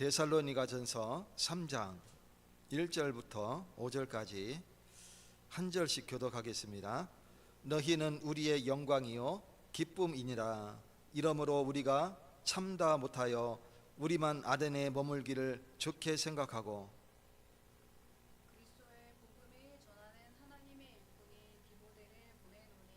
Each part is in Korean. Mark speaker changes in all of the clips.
Speaker 1: 데살로니가전서 3장 1절부터 5절까지 한 절씩 교독하겠습니다. 너희는 우리의 영광이요 기쁨이니라. 이러므로 우리가 참다 못하여 우리만 아덴에 머물기를 좋게 생각하고
Speaker 2: 그리스도의 복음을 전하는 하나님의 일꾼인 디모데를 보내노니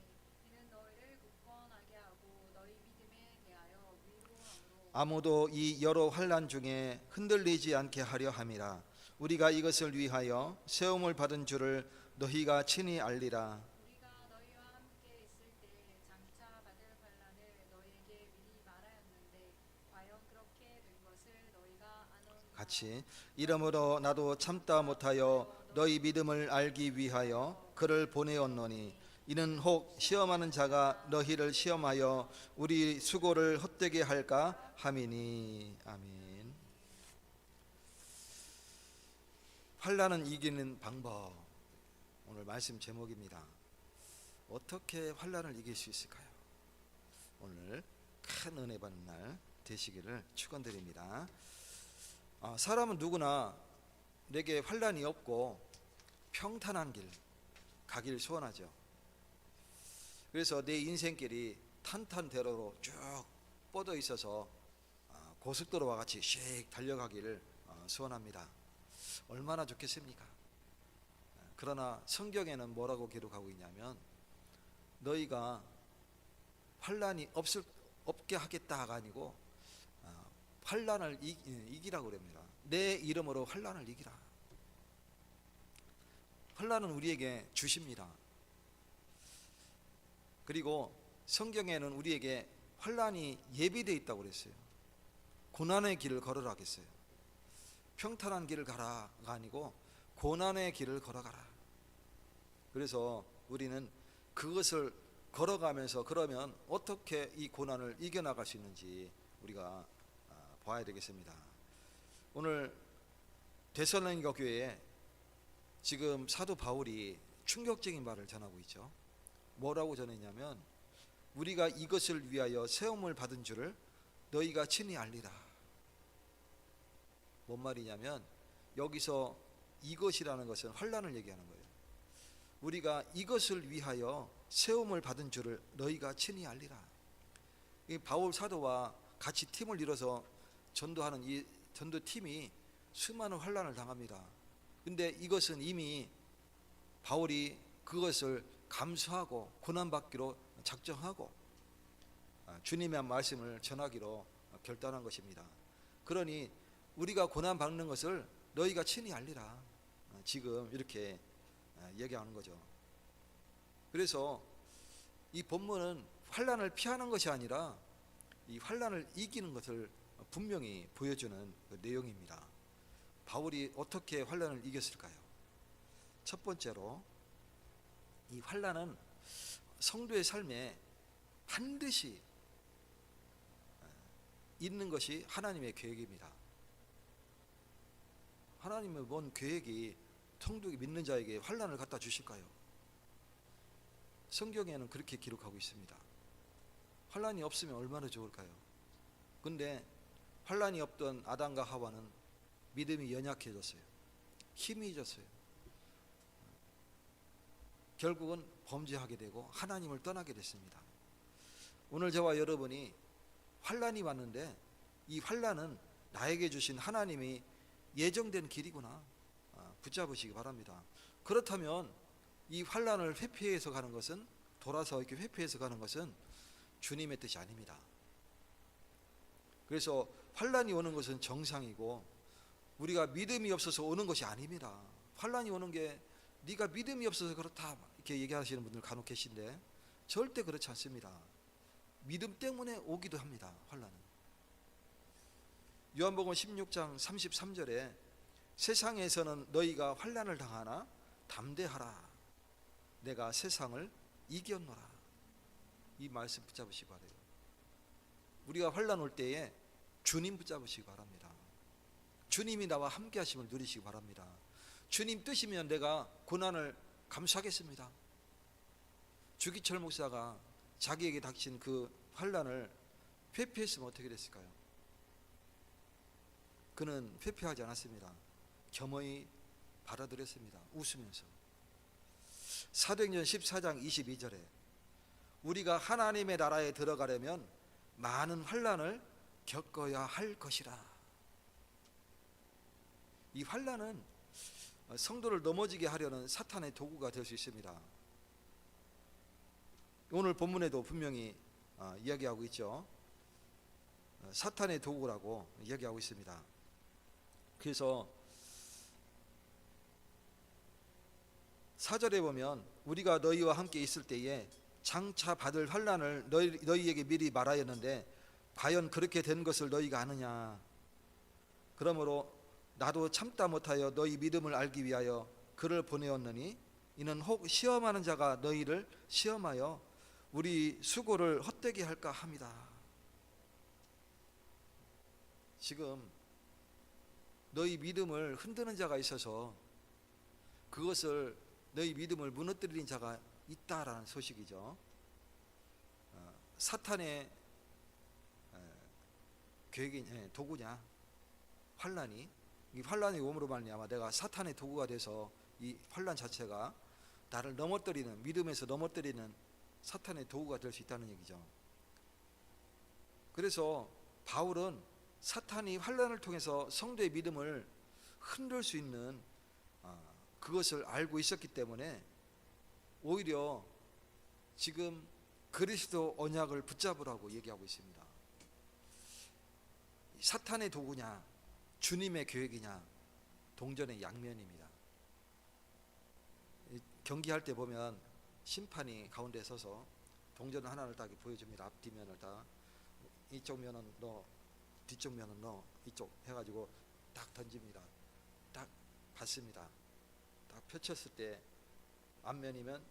Speaker 2: 이는 너희를 굳건하게 하고 너희 믿음에 대하여 위로함으로
Speaker 1: 아무도 이 여러 환난 중에 흔들리지 않게 하려 함이라. 우리가 이것을 위하여 세움을 받은 줄을 너희가 친히 알리라.
Speaker 2: 우리가 너희와 함께 있을 때 장차 받을 환난을 너희에게 미리 말하였는데 과연 그렇게 된 것을 너희가 아노니까.
Speaker 1: 같이 이러므로 나도 참다 못하여 너희 믿음을 알기 위하여 그를 보내었노니 이는 혹 시험하는 자가 너희를 시험하여 우리 수고를 헛되게 할까 함이니. 아멘. 환난은 이기는 방법, 오늘 말씀 제목입니다. 어떻게 환난을 이길 수 있을까요? 오늘 큰 은혜 받는 날 되시기를 축원드립니다. 사람은 누구나 내게 환난이 없고 평탄한 길 가기를 소원하죠. 그래서 내 인생길이 탄탄대로로 쭉 뻗어 있어서 고속도로와 같이 씩 달려가기를 소원합니다. 얼마나 좋겠습니까? 그러나 성경에는 뭐라고 기록하고 있냐면 너희가 환난이 없게 하겠다가 아니고 환난을 이기라고 그럽니다. 내 이름으로 환난을 이기라. 환난은 우리에게 주십니다. 그리고 성경에는 우리에게 환난이 예비되어 있다고 그랬어요. 고난의 길을 걸으라 하겠어요. 평탄한 길을 가라가 아니고 고난의 길을 걸어가라. 그래서 우리는 그것을 걸어가면서 그러면 어떻게 이 고난을 이겨나갈 수 있는지 우리가 봐야 되겠습니다. 오늘 데살로니가 교회에 지금 사도 바울이 충격적인 말을 전하고 있죠. 뭐라고 전했냐면 우리가 이것을 위하여 세움을 받은 줄을 너희가 친히 알리라. 뭔 말이냐면 여기서 이것이라는 것은 환난을 얘기하는 거예요. 우리가 이것을 위하여 세움을 받은 줄을 너희가 친히 알리라. 이 바울 사도와 같이 팀을 이뤄서 전도하는 이 전도팀이 수많은 환난을 당합니다. 근데 이것은 이미 바울이 그것을 감수하고 고난받기로 작정하고 주님의 말씀을 전하기로 결단한 것입니다. 그러니 우리가 고난받는 것을 너희가 친히 알리라. 지금 이렇게 얘기하는 거죠. 그래서 이 본문은 환난을 피하는 것이 아니라 이 환난을 이기는 것을 분명히 보여주는 그 내용입니다. 바울이 어떻게 환난을 이겼을까요? 첫 번째로 이 환난은 성도의 삶에 반드시 있는 것이 하나님의 계획입니다. 하나님의 뭔 계획이 성도에 믿는 자에게 환난을 갖다 주실까요? 성경에는 그렇게 기록하고 있습니다. 환난이 없으면 얼마나 좋을까요? 근데 환난이 없던 아담과 하와는 믿음이 연약해졌어요. 힘이 잊었어요. 결국은 범죄하게 되고 하나님을 떠나게 됐습니다. 오늘 저와 여러분이 환난이 왔는데 이 환난은 나에게 주신 하나님이 예정된 길이구나 붙잡으시기 바랍니다. 그렇다면 이 환난을 회피해서 가는 것은 돌아서 이렇게 회피해서 가는 것은 주님의 뜻이 아닙니다. 그래서 환난이 오는 것은 정상이고 우리가 믿음이 없어서 오는 것이 아닙니다. 환난이 오는 게 네가 믿음이 없어서 그렇다 이렇게 얘기하시는 분들 간혹 계신데 절대 그렇지 않습니다. 믿음 때문에 오기도 합니다. 환난은. 요한복음 16장 33절에 세상에서는 너희가 환난을 당하나 담대하라. 내가 세상을 이겼노라. 이 말씀 붙잡으시기 바라요. 우리가 환난 올 때에 주님 붙잡으시기 바랍니다. 주님이 나와 함께 하심을 누리시기 바랍니다. 주님 뜻이면 내가 고난을 감수하겠습니다. 주기철 목사가 자기에게 닥친 그 환난을 회피했으면 어떻게 됐을까요? 그는 회피하지 않았습니다. 겸허히 받아들였습니다. 웃으면서. 사도행전 14장 22절에 우리가 하나님의 나라에 들어가려면 많은 환난을 겪어야 할 것이라. 이 환난은 성도를 넘어지게 하려는 사탄의 도구가 될 수 있습니다. 오늘 본문에도 분명히 이야기하고 있죠. 사탄의 도구라고 이야기하고 있습니다. 그래서 4절에 보면 우리가 너희와 함께 있을 때에 장차 받을 환난을 너희에게 미리 말하였는데 과연 그렇게 된 것을 너희가 아느냐. 그러므로 나도 참다 못하여 너희 믿음을 알기 위하여 그를 보내었느니 이는 혹 시험하는 자가 너희를 시험하여 우리 수고를 헛되게 할까 함이다. 지금 너희 믿음을 흔드는 자가 있어서 그것을 너희 믿음을 무너뜨리는 자가 있다라는 소식이죠. 사탄의 계획이 도구냐? 환란이. 이 환란이 오므로 말미암아 내가 사탄의 도구가 돼서 이 환란 자체가 나를 넘어뜨리는, 믿음에서 넘어뜨리는 사탄의 도구가 될 수 있다는 얘기죠. 그래서 바울은 사탄이 환란을 통해서 성도의 믿음을 흔들 수 있는 그것을 알고 있었기 때문에 오히려 지금 그리스도 언약을 붙잡으라고 얘기하고 있습니다. 사탄의 도구냐, 주님의 계획이냐, 동전의 양면입니다. 경기할 때 보면 심판이 가운데 서서 동전 하나를 딱 보여줍니다. 앞뒤면을 다. 이쪽 면은 너, 뒤쪽 면은 너, 이쪽 해가지고 딱 던집니다. 딱 받습니다. 딱 펼쳤을 때 앞면이면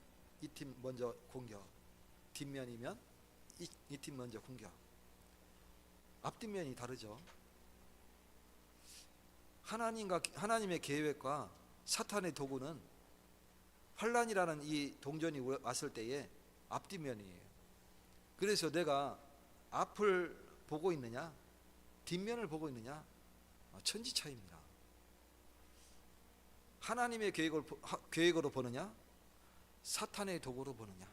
Speaker 1: 이 팀 먼저 공격, 뒷면이면 이 팀 먼저 공격. 앞뒷면이 다르죠. 하나님의 계획과 사탄의 도구는 환란이라는 이 동전이 왔을 때에 앞뒷면이에요. 그래서 내가 앞을 보고 있느냐, 뒷면을 보고 있느냐, 천지차이입니다. 하나님의 계획으로 보느냐, 사탄의 도구로 보느냐,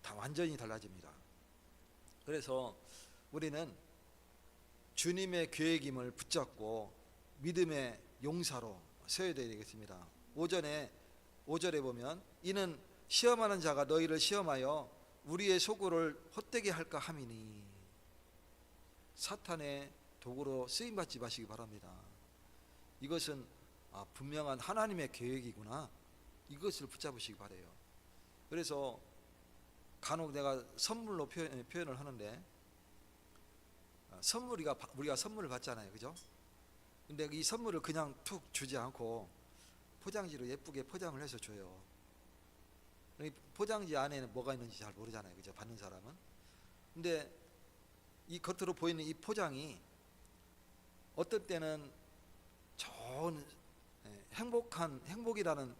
Speaker 1: 다 완전히 달라집니다. 그래서 우리는 주님의 계획임을 붙잡고 믿음의 용사로 서야 되겠습니다. 5절에 보면 이는 시험하는 자가 너희를 시험하여 우리의 소굴을 헛되게 할까 함이니. 사탄의 도구로 쓰임받지 마시기 바랍니다. 이것은 분명한 하나님의 계획이구나, 이것을 붙잡으시기 바래요. 그래서 간혹 내가 선물로 표현을 하는데, 우리가 선물을 받잖아요, 그죠? 근데 이 선물을 그냥 툭 주지 않고 포장지로 예쁘게 포장을 해서 줘요. 포장지 안에는 뭐가 있는지 잘 모르잖아요, 그죠? 받는 사람은. 근데 이 겉으로 보이는 이 포장이 어떤 때는 좋은 행복이라는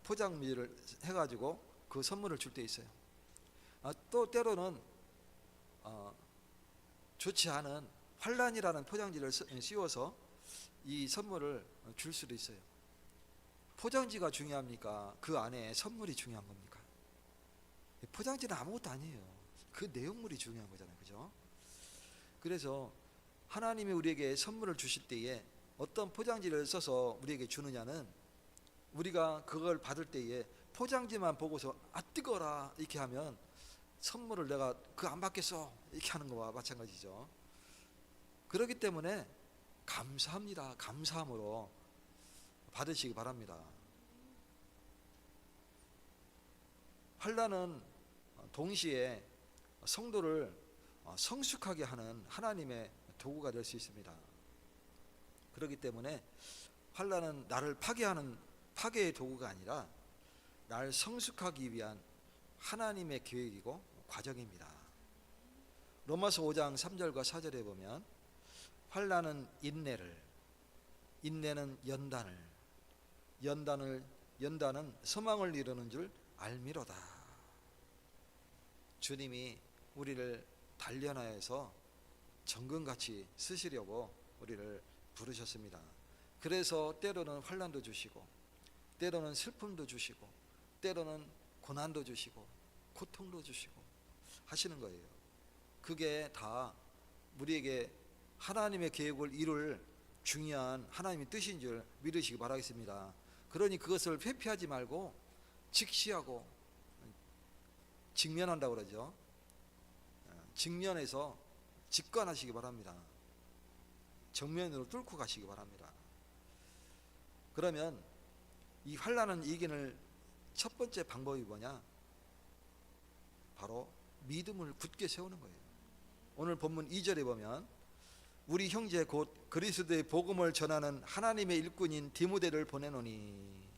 Speaker 1: 포장미를 해가지고 그 선물을 줄 때 있어요. 또 때로는 좋지 않은 환란이라는 포장지를 씌워서 이 선물을 줄 수도 있어요. 포장지가 중요합니까? 그 안에 선물이 중요한 겁니까? 포장지는 아무것도 아니에요. 그 내용물이 중요한 거잖아요, 그죠? 그래서 하나님이 우리에게 선물을 주실 때에 어떤 포장지를 써서 우리에게 주느냐는, 우리가 그걸 받을 때에 포장지만 보고서 뜨거라 이렇게 하면 선물을 내가 그거 안 받겠어 이렇게 하는 거와 마찬가지죠. 그렇기 때문에 감사합니다. 감사함으로 받으시기 바랍니다. 환난은 동시에 성도를 성숙하게 하는 하나님의 도구가 될 수 있습니다. 그렇기 때문에 환난은 나를 파괴하는 파괴의 도구가 아니라 나를 성숙하기 위한 하나님의 계획이고 과정입니다. 로마서 5장 3절과 4절에 보면 환난은 인내를, 인내는 연단을, 연단은 소망을 이루는 줄 알미로다. 주님이 우리를 단련하여서 정금같이 쓰시려고 우리를 부르셨습니다. 그래서 때로는 환난도 주시고, 때로는 슬픔도 주시고, 때로는 고난도 주시고, 고통도 주시고 하시는 거예요. 그게 다 우리에게 하나님의 계획을 이룰 중요한 하나님의 뜻인 줄 믿으시기 바라겠습니다. 그러니 그것을 회피하지 말고 직시하고 직면한다고 그러죠. 직면해서 직관하시기 바랍니다. 정면으로 뚫고 가시기 바랍니다. 그러면 이 환난을 이기는 첫 번째 방법이 뭐냐? 바로 믿음을 굳게 세우는 거예요. 오늘 본문 2절에 보면 우리 형제 곧 그리스도의 복음을 전하는 하나님의 일꾼인 디모데를 보내노니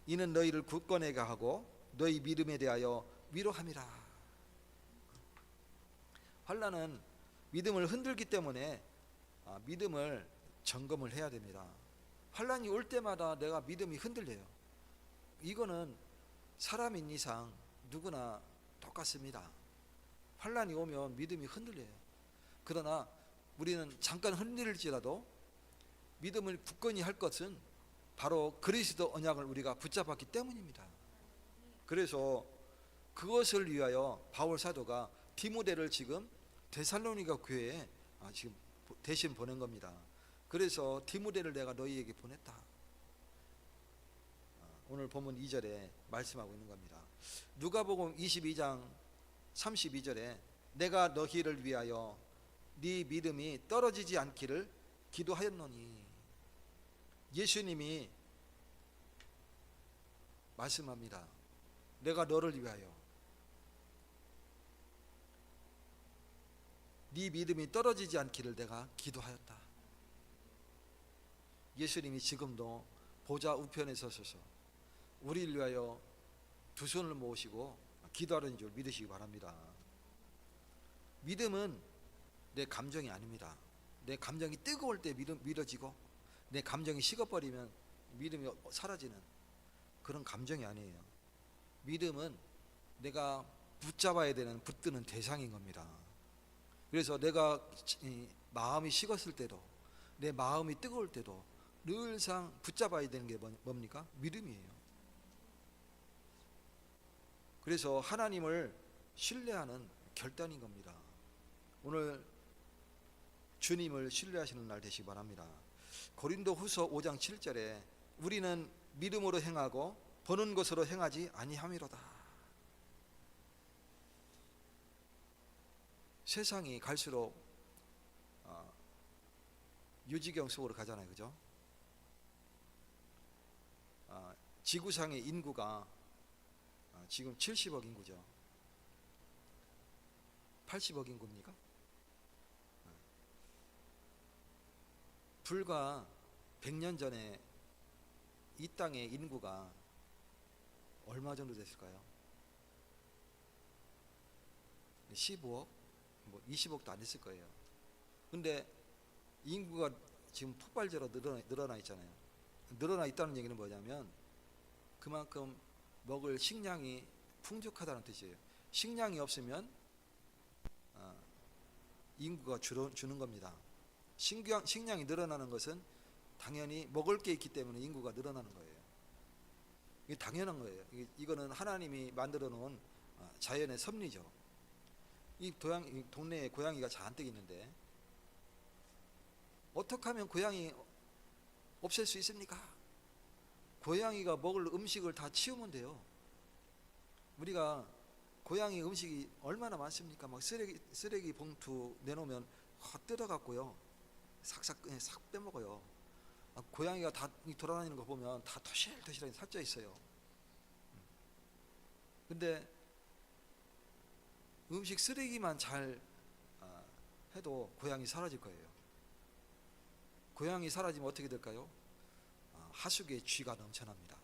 Speaker 1: 이는 너희를 굳건하게 하고 너희 믿음에 대하여 위로함이라. 환난은 믿음을 흔들기 때문에 믿음을 점검을 해야 됩니다. 환난이 올 때마다 내가 믿음이 흔들려요. 이거는 사람인 이상 누구나 똑같습니다. 환난이 오면 믿음이 흔들려요. 그러나 우리는 잠깐 흔들릴지라도 믿음을 굳건히 할 것은 바로 그리스도 언약을 우리가 붙잡았기 때문입니다. 그래서 그것을 위하여 바울 사도가 디모데를 지금 데살로니가 교회에 지금 대신 보낸 겁니다. 그래서 디모데를 내가 너희에게 보냈다. 오늘 본문 2절에 말씀하고 있는 겁니다. 누가복음 22장 32절에 내가 너희를 위하여 네 믿음이 떨어지지 않기를 기도하였노니, 예수님이 말씀합니다. 내가 너를 위하여 네 믿음이 떨어지지 않기를 내가 기도하였다. 예수님이 지금도 보좌 우편에 서셔서 우리를 위하여 두 손을 모으시고 기도하는 줄 믿으시기 바랍니다. 믿음은 내 감정이 아닙니다. 내 감정이 뜨거울 때 믿어지고 내 감정이 식어버리면 믿음이 사라지는 그런 감정이 아니에요. 믿음은 내가 붙잡아야 되는 붙드는 대상인 겁니다. 그래서 내가 마음이 식었을 때도 내 마음이 뜨거울 때도 늘상 붙잡아야 되는 게 뭡니까? 믿음이에요. 그래서 하나님을 신뢰하는 결단인 겁니다. 오늘 주님을 신뢰하시는 날 되시기 바랍니다. 고린도후서 5장 7절에 우리는 믿음으로 행하고 보는 것으로 행하지 아니함이로다. 세상이 갈수록 유지경 속으로 가잖아요, 그죠? 지구상의 인구가 지금 70억 인구죠. 80억 인구입니까? 불과 100년 전에 이 땅의 인구가 얼마 정도 됐을까요? 15억? 뭐 20억도 안 됐을 거예요. 근데 인구가 지금 폭발적으로 늘어나 있잖아요. 늘어나 있다는 얘기는 뭐냐면 그만큼 먹을 식량이 풍족하다는 뜻이에요. 식량이 없으면 인구가 주는 겁니다. 식량이 늘어나는 것은 당연히 먹을 게 있기 때문에 인구가 늘어나는 거예요. 이게 당연한 거예요. 이거는 하나님이 만들어 놓은 자연의 섭리죠. 이 동네에 고양이가 잔뜩 있는데 어떻게 하면 고양이 없앨 수 있습니까? 고양이가 먹을 음식을 다 치우면 돼요. 우리가 고양이 음식이 얼마나 많습니까? 막 쓰레기 봉투 내놓으면 뜯어갖고요 싹 빼먹어요. 고양이가 다 돌아다니는 거 보면 다 토실토실하게 살쪄 있어요. 근데 음식 쓰레기만 잘 해도 고양이 사라질 거예요. 고양이 사라지면 어떻게 될까요? 하수구에 쥐가 넘쳐납니다.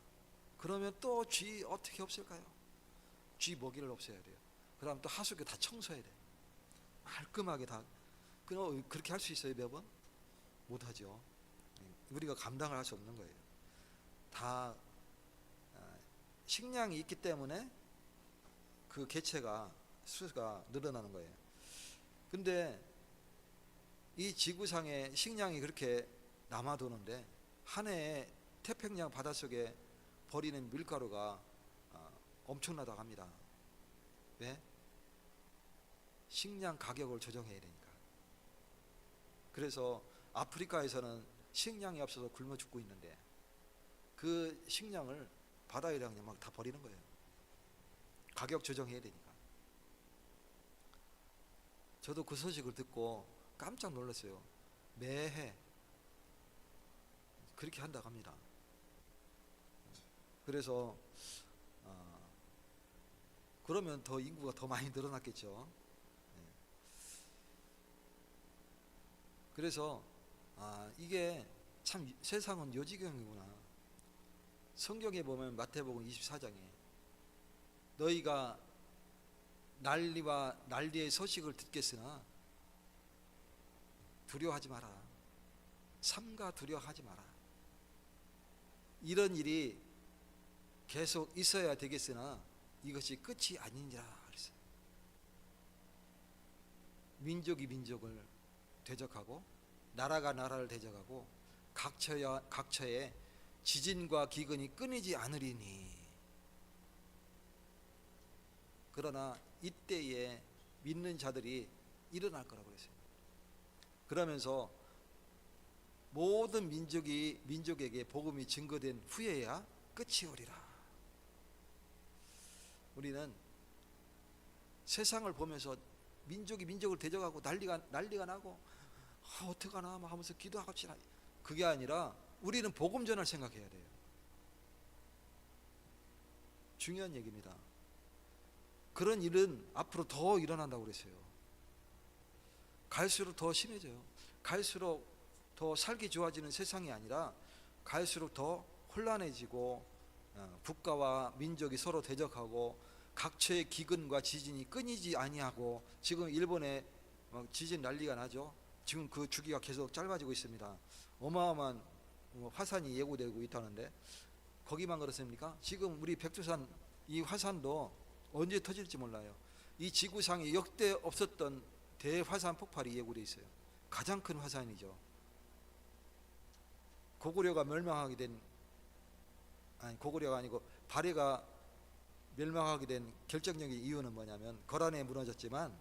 Speaker 1: 그러면 또 쥐 어떻게 없앨까요? 쥐 먹이를 없애야 돼요. 그다음 또 하수구 다 청소해야 돼요. 깔끔하게 다. 그렇게 할 수 있어요 매번? 못하죠. 우리가 감당을 할 수 없는 거예요. 다 식량이 있기 때문에 그 개체가 수가 늘어나는 거예요. 근데 이 지구상에 식량이 그렇게 남아도는데 한 해에 태평양 바닷속에 버리는 밀가루가 엄청나다고 합니다. 왜? 식량 가격을 조정해야 되니까. 그래서 아프리카에서는 식량이 없어서 굶어 죽고 있는데 그 식량을 바다에다 그냥 막 다 버리는 거예요. 가격 조정해야 되니까. 저도 그 소식을 듣고 깜짝 놀랐어요. 매해 그렇게 한다고 합니다. 그래서 그러면 더 인구가 더 많이 늘어났겠죠. 그래서 이게 참 세상은 요지경이구나. 성경에 보면 마태복음 24장에 너희가 난리와 난리의 소식을 듣겠으나 두려워하지 마라. 삼가 두려워하지 마라. 이런 일이 계속 있어야 되겠으나 이것이 끝이 아니니라 그랬어요. 민족이 민족을 대적하고 나라가 나라를 대적하고 각처에 지진과 기근이 끊이지 않으리니. 그러나 이때에 믿는 자들이 일어날 거라고 그랬어요. 그러면서 모든 민족에게 복음이 증거된 후에야 끝이 오리라. 우리는 세상을 보면서 민족이 민족을 대적하고 난리가 나고 어떡하나 막 하면서 기도합시다. 그게 아니라 우리는 복음 전할 생각해야 돼요. 중요한 얘기입니다. 그런 일은 앞으로 더 일어난다고 그랬어요. 갈수록 더 심해져요. 갈수록 더 살기 좋아지는 세상이 아니라 갈수록 더 혼란해지고 국가와 민족이 서로 대적하고 각처의 기근과 지진이 끊이지 아니하고 지금 일본에 지진 난리가 나죠. 지금 그 주기가 계속 짧아지고 있습니다. 어마어마한 화산이 예고되고 있다는데 거기만 그렇습니까? 지금 우리 백두산 이 화산도 언제 터질지 몰라요. 이 지구상에 역대 없었던 대화산 폭발이 예고되어 있어요. 가장 큰 화산이죠. 고구려가 멸망하게 된 고구려가 아니고 발해가 멸망하게 된 결정적인 이유는 뭐냐면 거란에 무너졌지만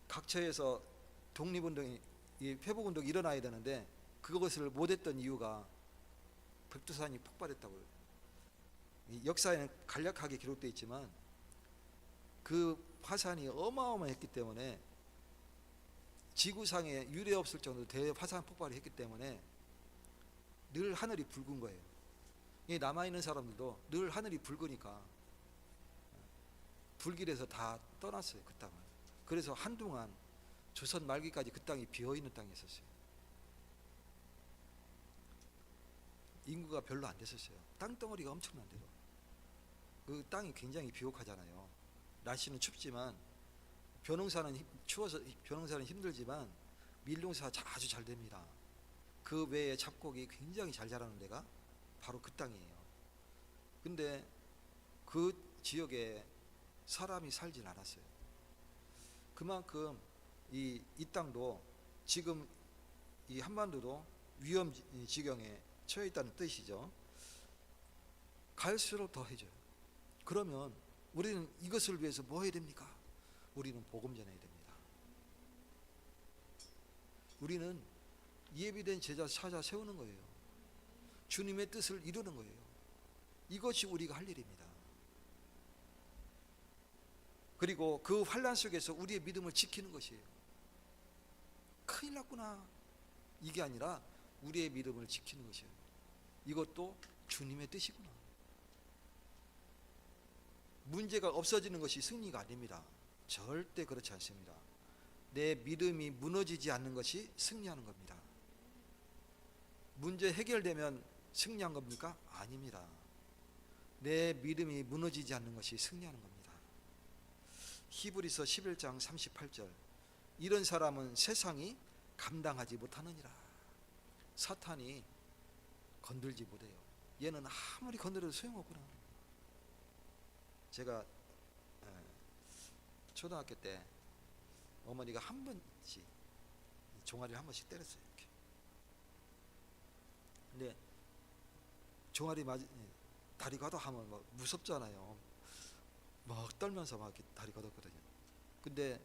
Speaker 1: 각처에서 독립운동이 회복운동이 일어나야 되는데 그것을 못했던 이유가 백두산이 폭발했다고요. 역사에는 간략하게 기록되어 있지만 그 화산이 어마어마했기 때문에 지구상에 유례 없을 정도로 대화산 폭발을 했기 때문에 늘 하늘이 붉은 거예요. 남아있는 사람들도 늘 하늘이 붉으니까 불길에서 다 떠났어요. 그 땅을. 그래서 한동안 조선 말기까지 그 땅이 비어있는 땅이었어요. 인구가 별로 안 됐었어요. 땅덩어리가 엄청난데도 그 땅이 굉장히 비옥하잖아요. 날씨는 춥지만 추워서 벼농사는 힘들지만 밀농사 아주 잘 됩니다. 그 외에 잡곡이 굉장히 잘 자라는 데가 바로 그 땅이에요. 근데 그 지역에 사람이 살진 않았어요. 그만큼 이 땅도 지금 이 한반도도 위험 지경에 처해 있다는 뜻이죠. 갈수록 더해져요. 그러면 우리는 이것을 위해서 뭐 해야 됩니까? 우리는 복음 전해야 됩니다. 우리는 예비된 제자 찾아 세우는 거예요. 주님의 뜻을 이루는 거예요. 이것이 우리가 할 일입니다. 그리고 그 환난 속에서 우리의 믿음을 지키는 것이에요. 큰일 났구나 이게 아니라 우리의 믿음을 지키는 것이에요. 이것도 주님의 뜻이구나. 문제가 없어지는 것이 승리가 아닙니다. 절대 그렇지 않습니다. 내 믿음이 무너지지 않는 것이 승리하는 겁니다. 문제 해결되면 승리한 겁니까? 아닙니다. 내 믿음이 무너지지 않는 것이 승리하는 겁니다. 히브리서 11장 38절 이런 사람은 세상이 감당하지 못하느니라. 사탄이 건들지 못해요. 얘는 아무리 건드려도 소용없구나. 제가 초등학교 때 어머니가 한 번씩 종아리를 한 번씩 때렸어요. 이렇게. 근데 종아리 다리 걷어 하면 뭐 무섭잖아요. 막 떨면서 막 이렇게 다리 걷었거든요. 근데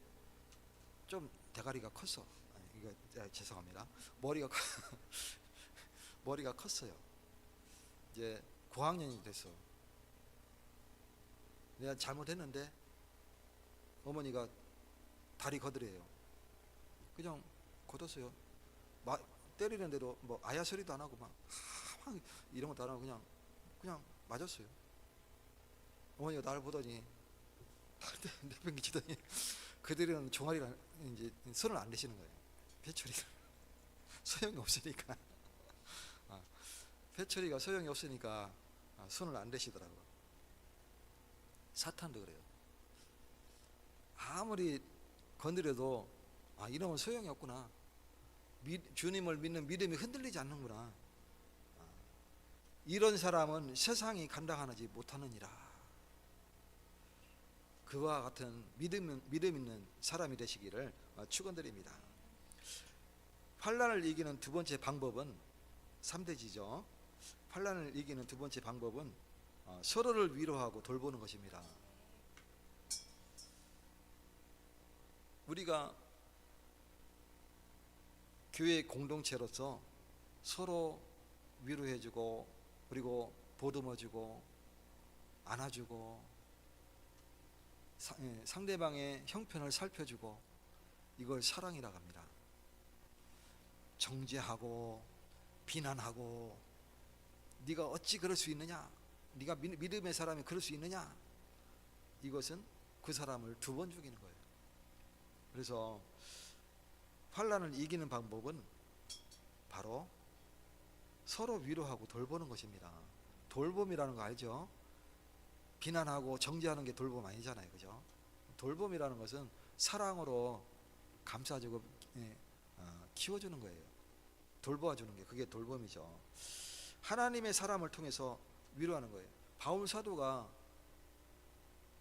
Speaker 1: 좀 대가리가 컸어. 이거 죄송합니다. 머리가 머리가 컸어요. 이제 고학년이 됐어. 내가 잘못했는데 어머니가 다리 걷으래요. 그냥 걷었어요. 때리는 대로 뭐 아야 소리도 안 하고 막 이런 것도 안 하고 그냥 맞았어요. 어머니가 나를 보더니 내팽개치더니 그들은 종아리를 이제 손을 안 대시는 거예요. 배철이가 소용이 없으니까 배철이가 소용이 없으니까 손을 안 대시더라고. 사탄도 그래요. 아무리 건드려도 이놈은 소용이 없구나. 주님을 믿는 믿음이 흔들리지 않는구나. 이런 사람은 세상이 감당하지 못하느니라. 그와 같은 믿음 있는 사람이 되시기를 축원드립니다. 환난을 이기는 두 번째 방법은 3대지죠. 환난을 이기는 두 번째 방법은 서로를 위로하고 돌보는 것입니다. 우리가 교회 공동체로서 서로 위로해주고 그리고 보듬어주고 안아주고 상대방의 형편을 살펴주고 이걸 사랑이라고 합니다. 정죄하고 비난하고 네가 어찌 그럴 수 있느냐, 네가 믿음의 사람이 그럴 수 있느냐, 이것은 그 사람을 두 번 죽이는 거예요. 그래서 환난을 이기는 방법은 바로 서로 위로하고 돌보는 것입니다. 돌봄이라는 거 알죠? 비난하고 정죄하는 게 돌봄 아니잖아요, 그죠? 돌봄이라는 것은 사랑으로 감싸주고 키워주는 거예요. 돌보아주는 게 그게 돌봄이죠. 하나님의 사람을 통해서 위로하는 거예요. 바울 사도가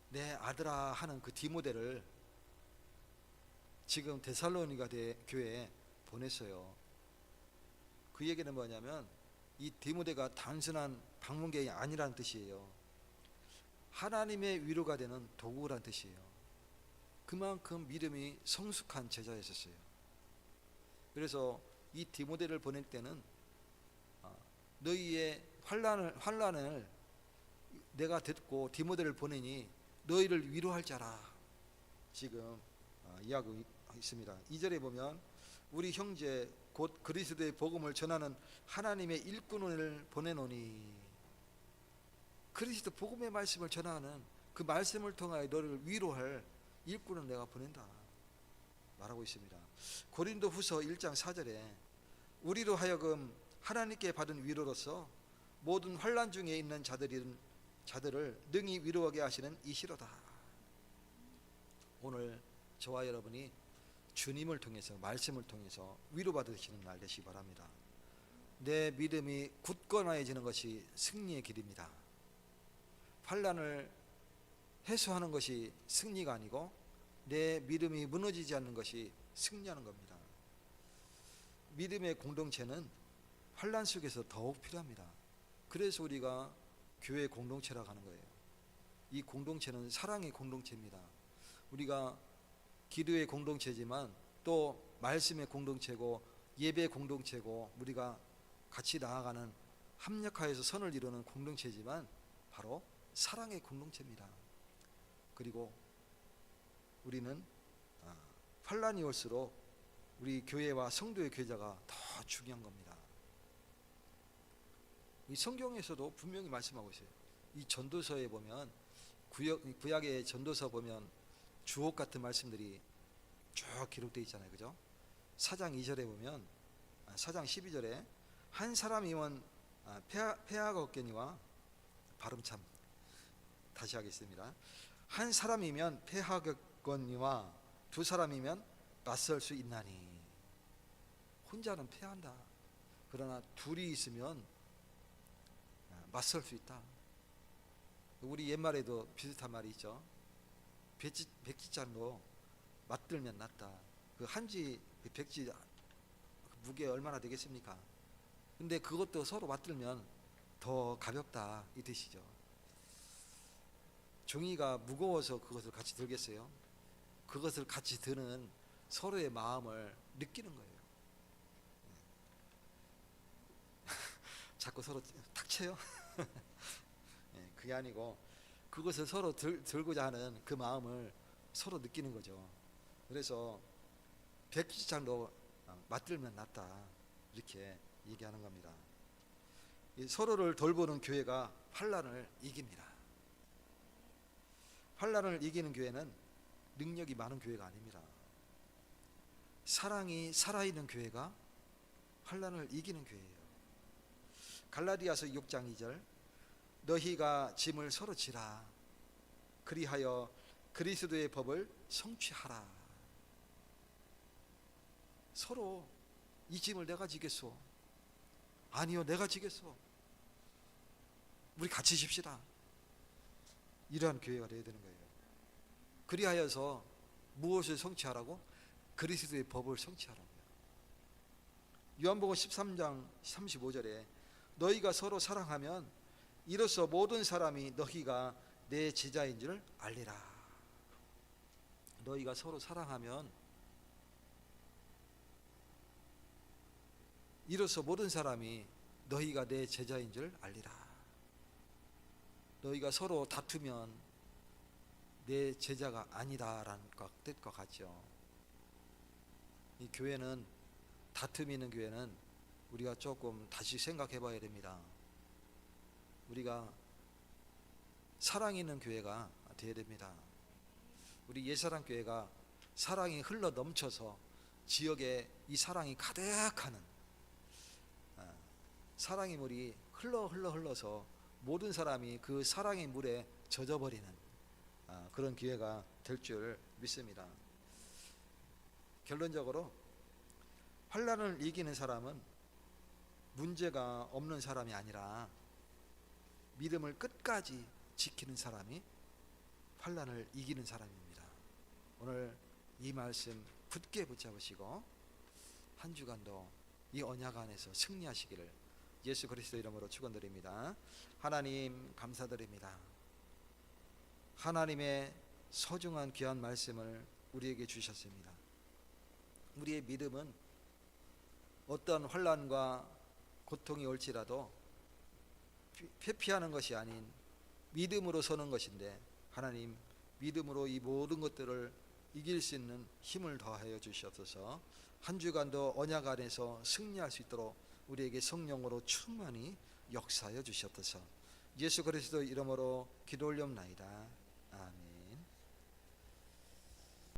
Speaker 1: 내 아들아 하는 그 디모데를 지금 데살로니가 교회에 보냈어요. 그 얘기는 뭐냐면 이 디모데가 단순한 방문객이 아니라는 뜻이에요. 하나님의 위로가 되는 도구란 뜻이에요. 그만큼 믿음이 성숙한 제자였었어요. 그래서 이 디모데를 보낼 때는 너희의 환난을 내가 듣고 디모데를 보내니 너희를 위로할 자라 지금 이야기하고 있습니다. 2절에 보면 우리 형제 곧 그리스도의 복음을 전하는 하나님의 일꾼을 보내노니, 그리스도 복음의 말씀을 전하는 그 말씀을 통하여 너를 위로할 일꾼을 내가 보낸다 말하고 있습니다. 고린도 후서 1장 4절에 우리로 하여금 하나님께 받은 위로로서 모든 환난 중에 있는 자들을 능히 위로하게 하시는 이시로다. 오늘 저와 여러분이 주님을 통해서 말씀을 통해서 위로받으시는 날 되시기 바랍니다. 내 믿음이 굳건해지는 것이 승리의 길입니다. 환난을 해소하는 것이 승리가 아니고 내 믿음이 무너지지 않는 것이 승리하는 겁니다. 믿음의 공동체는 환난 속에서 더욱 필요합니다. 그래서 우리가 교회 공동체라고 하는 거예요. 이 공동체는 사랑의 공동체입니다. 우리가 기도의 공동체지만 또 말씀의 공동체고 예배 공동체고 우리가 같이 나아가는 합력하여서 선을 이루는 공동체지만 바로 사랑의 공동체입니다. 그리고 우리는 환난이 올수록 우리 교회와 성도의 교제가 더 중요한 겁니다. 이 성경에서도 분명히 말씀하고 있어요. 이 전도서에 보면 구약의 전도서 보면 주옥 같은 말씀들이 쭉 기록되어 있잖아요, 그죠? 4장 2절에 보면 4장 12절에 한 사람이면 폐하가 없겠니와 발음 참 다시 하겠습니다. 한 사람이면 패하겠거니와 두 사람이면 맞설 수 있나니. 혼자는 패한다. 그러나 둘이 있으면 맞설 수 있다. 우리 옛말에도 비슷한 말이 있죠. 백지장도 맞들면 낫다. 그 한지 백지 무게 얼마나 되겠습니까? 근데 그것도 서로 맞들면 더 가볍다 이 뜻이죠. 종이가 무거워서 그것을 같이 들겠어요? 그것을 같이 드는 서로의 마음을 느끼는 거예요. 자꾸 서로 탁 쳐요. 그게 아니고 그것을 서로 들고자 하는 그 마음을 서로 느끼는 거죠. 그래서 백지장도 맞들면 낫다 이렇게 얘기하는 겁니다. 이 서로를 돌보는 교회가 환난을 이깁니다. 환난을 이기는 교회는 능력이 많은 교회가 아닙니다. 사랑이 살아있는 교회가 환난을 이기는 교회예요. 갈라디아서 6장 2절 너희가 짐을 서로 지라 그리하여 그리스도의 법을 성취하라. 서로 이 짐을 내가 지겠소. 아니요 내가 지겠소. 우리 같이 집시다. 이러한 교회가 되어야 되는 거예요. 그리하여서 무엇을 성취하라고? 그리스도의 법을 성취하라고요. 요한복음 13장 35절에 너희가 서로 사랑하면 이로써 모든 사람이 너희가 내 제자인 줄 알리라. 너희가 서로 사랑하면 이로써 모든 사람이 너희가 내 제자인 줄 알리라. 너희가 서로 다투면 내 제자가 아니다라는 뜻과 같죠. 이 교회는 다툼이 있는 교회는 우리가 조금 다시 생각해 봐야 됩니다. 우리가 사랑이 있는 교회가 되어야 됩니다. 우리 예사랑 교회가 사랑이 흘러 넘쳐서 지역에 이 사랑이 가득하는 사랑의 물이 흘러서 모든 사람이 그 사랑의 물에 젖어버리는 그런 기회가 될 줄 믿습니다. 결론적으로 환난을 이기는 사람은 문제가 없는 사람이 아니라 믿음을 끝까지 지키는 사람이 환난을 이기는 사람입니다. 오늘 이 말씀 굳게 붙잡으시고 한 주간도 이 언약 안에서 승리하시기를 예수 그리스도 이름으로 축원드립니다. 하나님 감사드립니다. 하나님의 소중한 귀한 말씀을 우리에게 주셨습니다. 우리의 믿음은 어떤 환난과 고통이 올지라도 회피하는 것이 아닌 믿음으로 서는 것인데 하나님 믿음으로 이 모든 것들을 이길 수 있는 힘을 더하여 주시옵소서. 한 주간도 언약 안에서 승리할 수 있도록 우리에게 성령으로 충만히 역사하여 주시옵소서. 예수 그리스도 이름으로 기도 올리옵나이다.